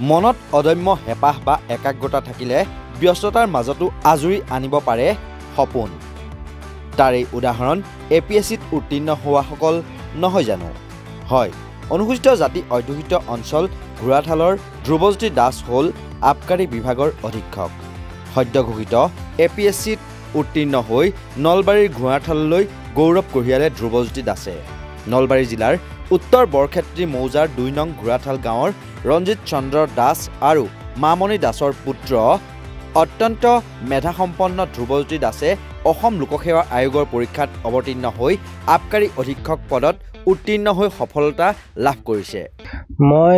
মনত অদম্য হেপাহ বা একাগ্ৰতা থাকিলে ব্যস্ততাৰ মাজতো আজৰি আনিব পাৰে সপোন। তাৰ এই উদাহৰণ APSCত উত্তীৰ্ণ হোৱাসকল নহয় জানো? হয়, অনুসূচিত জাতি অধ্যুষিত অঞ্চল ঘোঁৰাঠালৰ ধ্ৰুৱজ্যোতি দাস হ'ল আবকাৰী বিভাগৰ অধীক্ষক। সদ্য ঘোষিত APSCত উত্তীৰ্ণ হৈ নলবাৰীৰ ঘোঁৰাঠাললৈ গৌৰৱ কঢ়িয়ালে ধ্ৰুৱজ্যোতি দাসে। নলবাৰী জিলাৰ উত্তৰ বৰক্ষেত্ৰী মৌজাৰ ২ নং ঘোঁৰাঠাল গাঁৱৰ ৰঞ্জিত চন্দ্ৰ দাস আৰু মামণি দাসৰ পুত্ৰ অত্যন্ত মেধাসম্পন্ন ধ্ৰুৱজ্যোতি দাসে অসম লোকসেৱা আয়োগৰ পৰীক্ষাত অৱতীৰ্ণ হৈ আবকাৰী অধীক্ষক পদত উত্তীৰ্ণ হৈ সফলতা লাভ কৰিছে। মই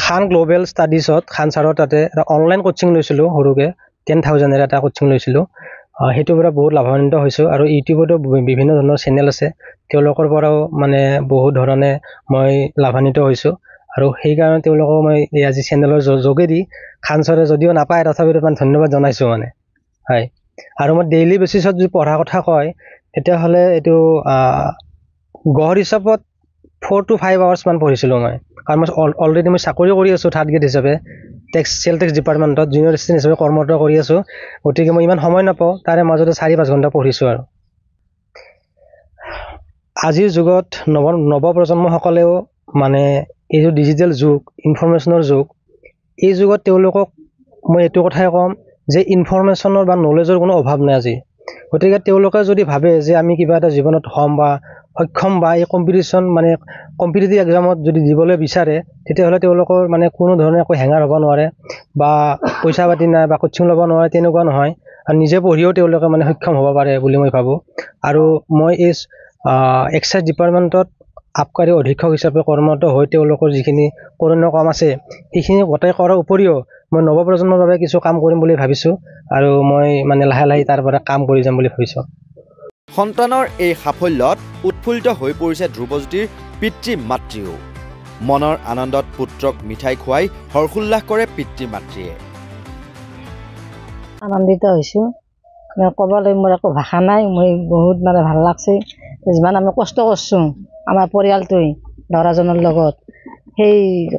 খান গ্লোবেল ষ্টাডিজত খান ছাৰৰ তাতে এটা অনলাইন কোচিং লৈছিলোঁ, সৰুকৈ 10,000 এটা কোচিং লৈছিলোঁ। সেইটোৰ পৰা বহুত লাভান্বিত হৈছোঁ আৰু ইউটিউবতো বিভিন্ন ধৰণৰ চেনেল আছে, তেওঁলোকৰ পৰাও মানে বহুত ধৰণে মই লাভান্বিত হৈছোঁ আৰু সেইকাৰণে তেওঁলোকক মই এই আজি চেনেলৰ যোগেদি খান ছাৰে যদিও নাপায় তথাপিতো মানে ধন্যবাদ জনাইছোঁ মানে। হয়, আৰু মই ডেইলি বেচিছত যদি পঢ়াৰ কথা কয় তেতিয়াহ'লে এইটো গড় হিচাপত 4 to 5 hours মান পঢ়িছিলোঁ মই, কাৰণ মই অলৰেডি মই চাকৰি কৰি আছোঁ থাৰ্ড গ্ৰেড হিচাপে চেল টেক্স ডিপাৰ্টমেণ্টত জুনিয়ৰ এছিষ্টেণ্ট হিচাপে কৰ্মৰত কৰি আছোঁ। গতিকে মই ইমান সময় নাপাওঁ, তাৰে মাজতে 4-5 ঘণ্টা পঢ়িছোঁ। আৰু আজিৰ যুগত নৱপ্ৰজন্মসকলেও মানে এই যে ডিজিটেল যুগ, ইনফৰমেশ্যনৰ যুগ, এই যুগত তেওঁলোকক মই এইটো কথাই ক'ম যে ইনফৰমেশ্যনৰ বা নলেজৰ কোনো অভাৱ নাই আজি। গতিকে তেওঁলোকে যদি ভাবে যে আমি কিবা এটা জীৱনত হ'ম বা সক্ষম বা এই কম্পিটিটিভ এক্সামত যদি দিবলৈ বিচাৰে তেতিয়াহ'লে তেওঁলোকৰ মানে কোনো ধৰণে একো হেঙাৰ হ'ব নোৱাৰে বা পইচা পাতি নাই বা কোচিং ল'ব নোৱাৰে, তেনেকুৱা নহয়। আৰু নিজে পঢ়িও তেওঁলোকে মানে সক্ষম হ'ব পাৰে বুলি মই ভাবোঁ। আৰু মই এই এক্সাইজ ডিপাৰ্টমেণ্টত আবকাৰী অধীক্ষক হিচাপে কৰ্মৰত হৈ তেওঁলোকৰ যিখিনি কৰণীয় কাম আছে সেইখিনি গোটেই কৰাৰ উপৰিও মই নৱপ্ৰজন্মৰ বাবে কিছু কাম কৰিম বুলি ভাবিছোঁ আৰু মই মানে লাহে লাহে তাৰ পৰা কাম কৰি যাম বুলি ভাবিছোঁ। সন্তানৰ এই সাফল্যত উৎফুল্লিত হৈ পৰিছে ধ্ৰুৱজ্যোতিৰ পিতৃ মাতৃও। মনৰ আনন্দত পুত্ৰক মিঠাই খুৱাই হৰ্ষোল্লাস কৰে পিতৃ মাতৃয়ে। আনন্দিত হৈছোঁ, ক'বলৈ মোৰ একো ভাষা নাই। মই বহুত মানে ভাল লাগছে, যিমান আমি কষ্ট কৰিছোঁ আমাৰ পৰিয়ালটোৱে ল'ৰাজনৰ লগত, সেই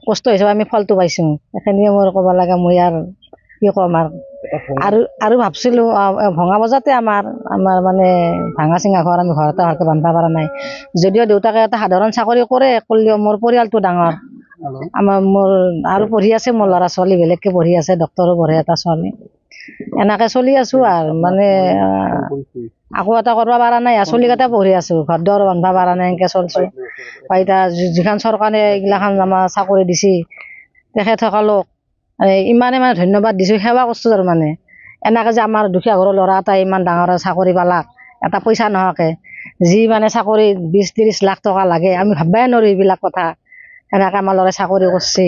কষ্ট হিচাপে আমি ফলটো পাইছোঁ। এইখিনিয়ে মোৰ ক'ব লাগে। মই আৰু কি ক'ম আৰু ভাবছিলোঁ ভঙা বজাতে আমাৰ মানে ভাঙা চিঙা ঘৰ, আমি ঘৰতে ভালকৈ বান্ধিব পৰা নাই। যদিও দেউতাকে এটা সাধাৰণ চাকৰি কৰে, কৰিলেও মোৰ পৰিয়ালটো ডাঙৰ। মোৰ আৰু পঢ়ি আছে, মোৰ ল'ৰা ছোৱালী বেলেগকৈ পঢ়ি আছে, ডক্টৰো পঢ়ে এটা ছোৱালী। এনেকৈ চলি আছোঁ আৰু মানে আকৌ এটা কৰিব পৰা নাই। চলিকেইটা পঢ়ি আছোঁ, ঘৰ দুৱাৰ বান্ধিব পৰা নাই, এনেকৈ চলিছোঁ। এতিয়া যিখন চৰকাৰে এইগিলাখান আমাৰ চাকৰি দিছে তেখেতসকলক ইমানে মানে ধন্যবাদ দিছোঁ, সেৱা কৰিছোঁ। আৰু মানে এনেকৈ যে আমাৰ দুখীয়া ঘৰৰ ল'ৰা এটাই ইমান ডাঙৰ চাকৰি পালাক, এটা পইচা নোহোৱাকৈ, যি মানে চাকৰি 20-30 লাখ টকা লাগে, আমি ভাবিবই নোৱাৰোঁ এইবিলাক কথা। এনেকৈ আমাৰ ল'ৰাই চাকৰি কৰিছে,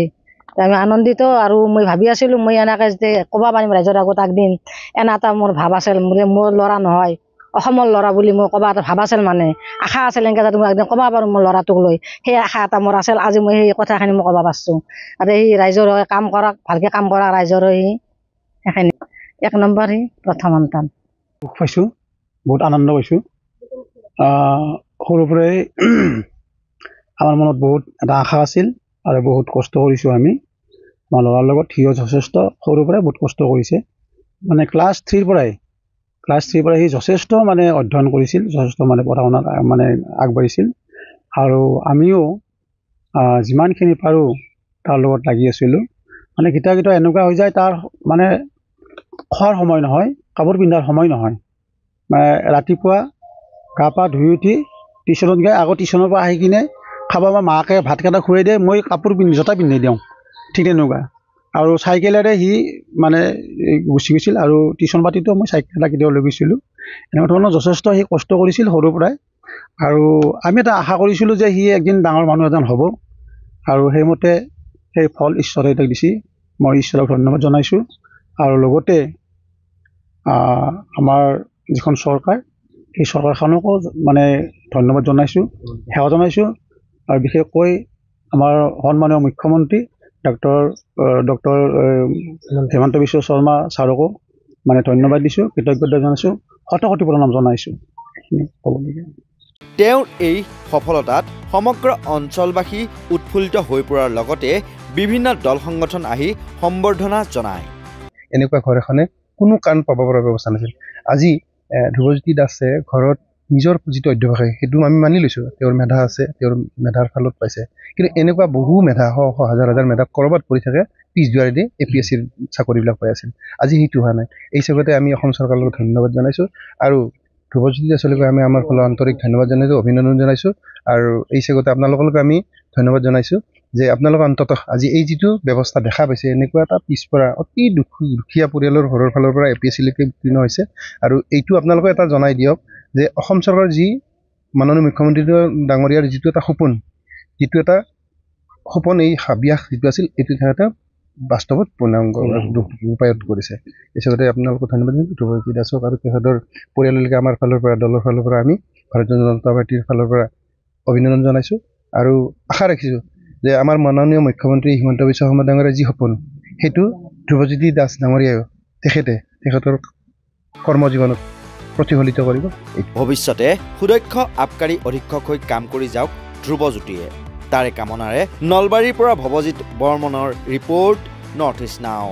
আমি আনন্দিত। আৰু মই ভাবি আছিলোঁ মই এনেকৈ যে ক'ব পাৰিম ৰাইজৰ আগত একদিন, এনে এটা মোৰ ভাৱ আছিল, মোৰ ল'ৰা নহয় অসমৰ ল'ৰা বুলি মই ক'ব এটা ভাৱ আছিল, মানে আশা আছিল এনেকৈ যাতে মই একদিন ক'ব পাৰোঁ মোৰ ল'ৰাটোক লৈ। সেই আশা এটা মোৰ আছিল, আজি মই সেই কথাখিনি মই ক'ব পাৰিছোঁ। আৰু সেই ৰাইজৰ হৈ কাম কৰক, ভালকৈ কাম কৰক ৰাইজৰ হৈ, সেইখিনি 1 নম্বৰ প্ৰথম সন্তান। সুখ পাইছোঁ, বহুত আনন্দ পাইছোঁ। সৰুৰ পৰাই আমাৰ মনত বহুত এটা আশা আছিল আৰু বহুত কষ্ট কৰিছোঁ আমি। আমাৰ ল'ৰাৰ লগত সিও যথেষ্ট সৰুৰ পৰাই বহুত কষ্ট কৰিছে, মানে ক্লাছ 3ৰ পৰাই সি যথেষ্ট মানে অধ্যয়ন কৰিছিল, যথেষ্ট মানে পঢ়া শুনাত মানে আগবাঢ়িছিল। আৰু আমিও যিমানখিনি পাৰোঁ তাৰ লগত লাগি আছিলোঁ। মানে কেতিয়া এনেকুৱা হৈ যায়, তাৰ মানে খোৱাৰ সময় নহয়, কাপোৰ পিন্ধাৰ সময় নহয়। মানে ৰাতিপুৱা গা পা ধুই উঠি টিউশ্যনত গৈ আকৌ টিউশ্যনৰ পৰা আহি কিনে খাব, বা মাকে ভাতকেইটা খুৱাই দিয়ে, মই কাপোৰ জোতা পিন্ধি দিওঁ, ঠিক তেনেকুৱা। আৰু চাইকেলেৰে সি মানে গুচি গৈছিল, আৰু টিউশ্যন পাতিতো মই চাইকেল এটা কেতিয়াও লৈ গৈছিলোঁ। এনেকুৱা ধৰণৰ যথেষ্ট সি কষ্ট কৰিছিল সৰুৰ পৰাই। আৰু আমি এটা আশা কৰিছিলোঁ যে সি একদিন ডাঙৰ মানুহ এজন হ'ব, আৰু সেইমতে সেই ফল ঈশ্বৰে তাক দিছে। মই ঈশ্বৰক ধন্যবাদ জনাইছোঁ। আৰু লগতে আমাৰ যিখন চৰকাৰ, সেই চৰকাৰখনকো মানে ধন্যবাদ জনাইছোঁ, সেৱা জনাইছোঁ। আৰু বিশেষকৈ আমাৰ সন্মানীয় মুখ্যমন্ত্ৰী ডক্টৰ হিমন্ত বিশ্ব শৰ্মা ছাৰকো মানে ধন্যবাদ দিছোঁ, কৃতজ্ঞতা জনাইছোঁ, শতকোটি প্ৰণাম জনাইছোঁ। ক'বলগীয়া তেওঁৰ এই সফলতাত সমগ্ৰ অঞ্চলবাসী উৎফুল্লিত হৈ পৰাৰ লগতে বিভিন্ন দল সংগঠন আহি সম্বৰ্ধনা জনায়। এনেকুৱা ঘৰ এখনে কোনো কাণ পাব পৰা ব্যৱস্থা নাছিল। আজি ধ্ৰুৱজ্যোতি দাসে ঘৰত নিজৰ যিটো অধ্যৱসায় সেইটো আমি মানি লৈছোঁ, তেওঁৰ মেধা আছে, তেওঁৰ মেধাৰ ফালত পাইছে। কিন্তু এনেকুৱা বহু মেধা শ হাজাৰ হাজাৰ মেধা ক'ৰবাত পৰি থাকে পিছ দুৱাৰেদি APSCৰ চাকৰিবিলাক পাই আছিল। আজি সেইটো হোৱা নাই। এই চবতে আমি অসম চৰকাৰৰ লগত ধন্যবাদ জনাইছোঁ আৰু ধ্ৰুৱজ্যোতি দাসলৈকে আমি আমাৰ ফালৰ আন্তৰিক ধন্যবাদ জনাইছোঁ, অভিনন্দন জনাইছোঁ। আৰু এই চবতে আপোনালোকলৈকে আমি ধন্যবাদ জনাইছোঁ যে আপোনালোকে অন্ততঃ আজি এই যিটো ব্যৱস্থা দেখা পাইছে, এনেকুৱা এটা পিছপৰা অতি দুখীয়া পৰিয়ালৰ ঘৰৰ ফালৰ পৰা APSCলৈকে উত্তীৰ্ণ হৈছে। আৰু এইটো আপোনালোকে এটা জনাই দিয়ক যে অসম চৰকাৰৰ যি মাননীয় মুখ্যমন্ত্ৰী ডাঙৰীয়াৰ যিটো এটা সপোন, এই হাবিয়াস যিটো আছিল, এইটো তেখেতে বাস্তৱত পূৰ্ণাংগ ৰূপায়ণ কৰিছে। এই চবতে আপোনালোকক ধন্যবাদ জনাইছোঁ ধ্ৰুৱজ্যোতি দাসক আৰু তেখেতৰ পৰিয়াললৈকে আমাৰ ফালৰ পৰা, দলৰ ফালৰ পৰা আমি ভাৰতীয় জনতা পাৰ্টীৰ ফালৰ পৰা অভিনন্দন জনাইছোঁ আৰু আশা ৰাখিছোঁ যে আমাৰ মাননীয় মুখ্যমন্ত্ৰী হিমন্ত বিশ্ব শৰ্মা ডাঙৰীয়াৰ যি সপোন, সেইটো ধ্ৰুৱজ্যোতি দাস ডাঙৰীয়ায়ো তেখেতৰ কৰ্মজীৱনত প্ৰতিফলিত কৰিব। ভৱিষ্যতে সুদক্ষ আবকাৰী অধীক্ষক হৈ কাম কৰি যাওক ধ্ৰুৱজ্যোতিয়ে। তাৰে কামনাৰে নলবাৰীৰ পৰা ভৱজিৎ বৰ্মনৰ ৰিপৰ্ট, নৰ্থ ইষ্ট নাও।